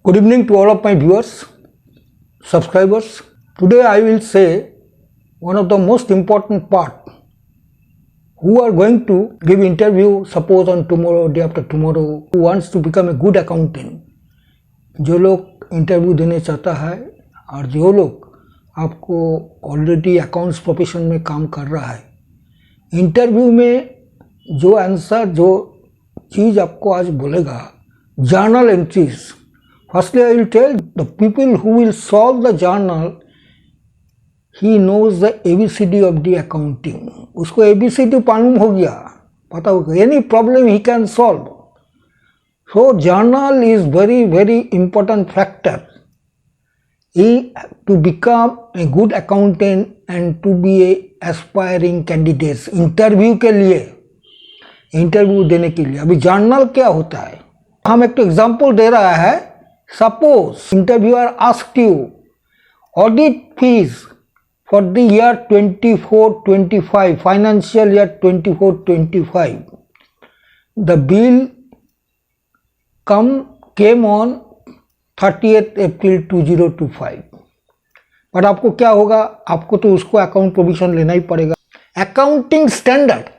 Good evening to all of my viewers, subscribers. Today I will say one of the most important part. Who are going to give interview, suppose on tomorrow, day after tomorrow, who wants to become a good accountant. जो लोग interview देने चाहता है और जो लोग आपको already accounts profession में काम कर रहा है, इंटरव्यू में जो आंसर, जो चीज़ आपको आज बोलेगा, journal entries. Firstly, I will tell the people who will solve the journal, he knows the ABCD of the accounting. उसको ABCD मालूम हो गया, पता होगा, any problem he can solve. So journal is very important factor. To become a good accountant and to be a aspiring candidates interview के लिए, interview देने के लिए. अभी जर्नल क्या होता है, हम एक एग्जांपल दे रहा है. Suppose interviewer asked you audit fees for the year 24-25, financial year 24-25. The bill came on 30th April 2025. But आपको क्या होगा, आपको तो उसको अकाउंट प्रोविजन लेना ही पड़ेगा. अकाउंटिंग स्टैंडर्ड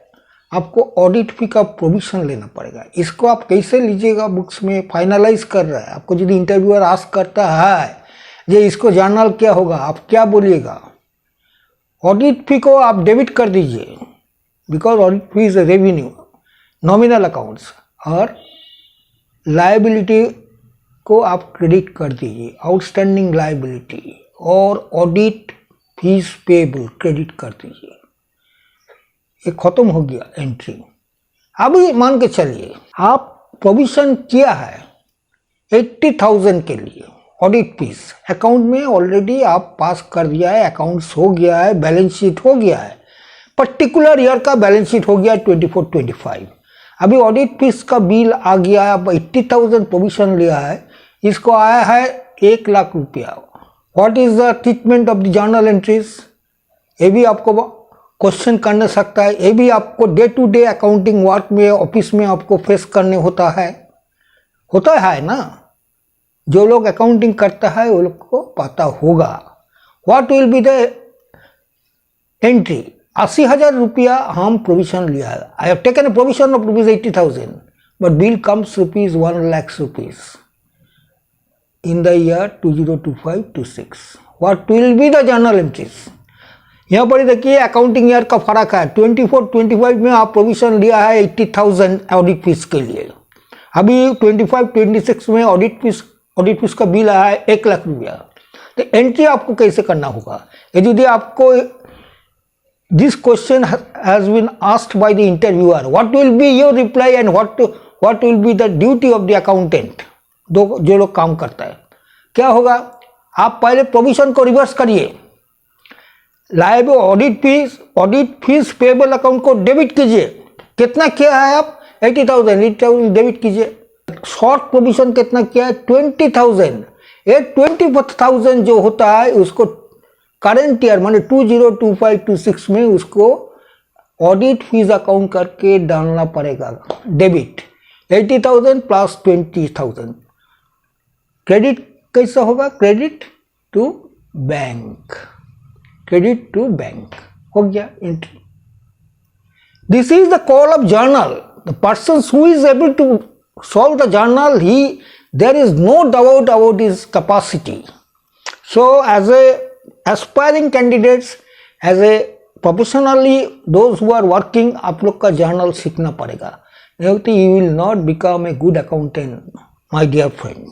आपको ऑडिट फी का प्रोविजन लेना पड़ेगा. इसको आप कैसे लीजिएगा, बुक्स में फाइनलाइज कर रहा है. आपको यदि इंटरव्यूअर आस्क करता है ये इसको जर्नल क्या होगा, आप क्या बोलिएगा? ऑडिट फी को आप डेबिट कर दीजिए, because audit fee is revenue, nominal accounts. और लायबिलिटी को आप क्रेडिट कर दीजिए, आउटस्टैंडिंग लायबिलिटी, और ऑडिट फीस पेबल क्रेडिट कर दीजिए. ये खत्म हो गया एंट्री. अभी मान के चलिए आप प्रोविजन किया है 80,000 के लिए ऑडिट फीस. अकाउंट में ऑलरेडी आप पास कर दिया है, अकाउंट्स हो गया है, बैलेंस शीट हो गया है, पर्टिकुलर ईयर का बैलेंस शीट हो गया 24-25. अभी ऑडिट फीस का बिल आ गया है, अब 80,000 प्रोविजन लिया है, इसको आया है 1 लाख रुपया. What is the treatment of the journal entries? ये भी आपको क्वेश्चन करने सकता है. ये भी आपको day to day accounting work में, ऑफिस में आपको फेस करने होता है ना. जो लोग अकाउंटिंग करता है वो लोग को पता होगा. What will be the entry? 80,000 रुपया हम प्रोविजन लिया है. I have taken a provision of rupees 80,000, but bill comes rupees 1 lakh rupees in the year 2025-26. What will be the journal entries? यहाँ पर देखिए अकाउंटिंग ईयर का फर्क है. 24-25 में आप प्रोविजन लिया है 80,000 ऑडिट फीस के लिए. अभी 25-26 में ऑडिट फीस का बिल आया है 1 लाख रुपया. तो एंट्री आपको कैसे करना होगा? यदि आपको this question has been asked by the interviewer, what will be your reply and what will be the duty of the accountant? जो लोग काम करता है, क्या होगा? आप पहले प्रोविजन को रिवर्स करिए. Liability audit fees payable account को डेबिट कीजिए. कितना किया है आप? 80,000 डेबिट कीजिए. शॉर्ट प्रोविजन कितना किया है? 20,000. ये 20,000 जो होता है उसको करेंट ईयर माने 2025-26 में उसको ऑडिट फीस अकाउंट करके डालना पड़ेगा. Debit 80,000 plus 20,000. क्रेडिट कैसा होगा? Credit to bank. Credit to bank हो गया entry. This is the call of journal. The person who is able to solve the journal, there is no doubt about his capacity. So as a aspiring candidates, as a professionally those who are working, आप लोग का journal सीखना पड़ेगा. नहीं तो you will not become a good accountant my dear friend.